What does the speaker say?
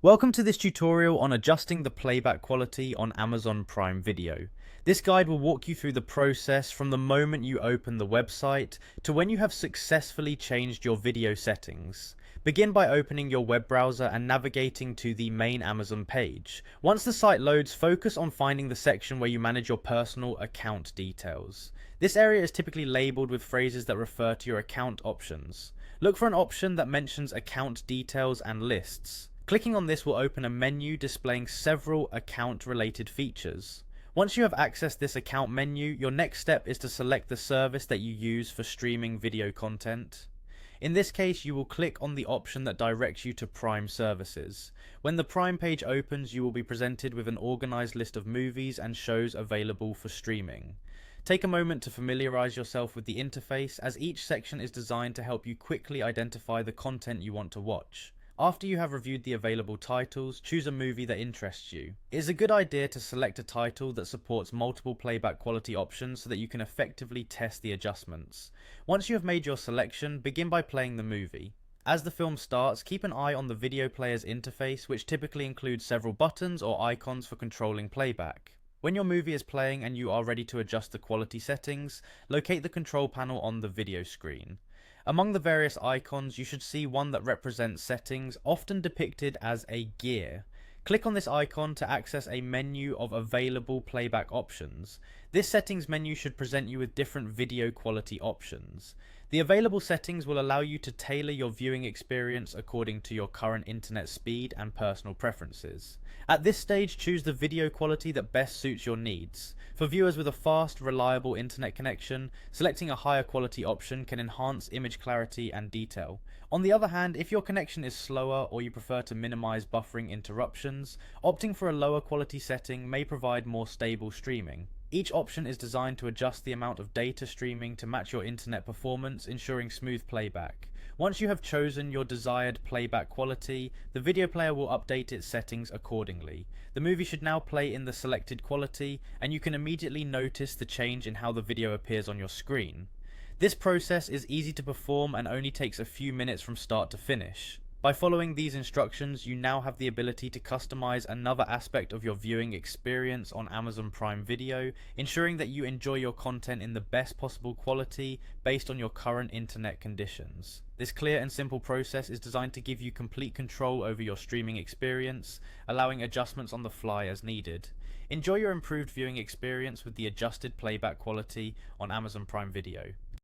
Welcome to this tutorial on adjusting the playback quality on Amazon Prime Video. This guide will walk you through the process from the moment you open the website to when you have successfully changed your video settings. Begin by opening your web browser and navigating to the main Amazon page. Once the site loads, focus on finding the section where you manage your personal account details. This area is typically labeled with phrases that refer to your account options. Look for an option that mentions account details and lists. Clicking on this will open a menu displaying several account-related features. Once you have accessed this account menu, your next step is to select the service that you use for streaming video content. In this case, you will click on the option that directs you to Prime services. When the Prime page opens, you will be presented with an organized list of movies and shows available for streaming. Take a moment to familiarize yourself with the interface, as each section is designed to help you quickly identify the content you want to watch. After you have reviewed the available titles, choose a movie that interests you. It is a good idea to select a title that supports multiple playback quality options so that you can effectively test the adjustments. Once you have made your selection, begin by playing the movie. As the film starts, keep an eye on the video player's interface, which typically includes several buttons or icons for controlling playback. When your movie is playing and you are ready to adjust the quality settings, locate the control panel on the video screen. Among the various icons, you should see one that represents settings, often depicted as a gear. Click on this icon to access a menu of available playback options. This settings menu should present you with different video quality options. The available settings will allow you to tailor your viewing experience according to your current internet speed and personal preferences. At this stage, choose the video quality that best suits your needs. For viewers with a fast, reliable internet connection, selecting a higher quality option can enhance image clarity and detail. On the other hand, if your connection is slower or you prefer to minimize buffering interruptions, opting for a lower quality setting may provide more stable streaming. Each option is designed to adjust the amount of data streaming to match your internet performance, ensuring smooth playback. Once you have chosen your desired playback quality, the video player will update its settings accordingly. The movie should now play in the selected quality, and you can immediately notice the change in how the video appears on your screen. This process is easy to perform and only takes a few minutes from start to finish. By following these instructions, you now have the ability to customize another aspect of your viewing experience on Amazon Prime Video, ensuring that you enjoy your content in the best possible quality based on your current internet conditions. This clear and simple process is designed to give you complete control over your streaming experience, allowing adjustments on the fly as needed. Enjoy your improved viewing experience with the adjusted playback quality on Amazon Prime Video.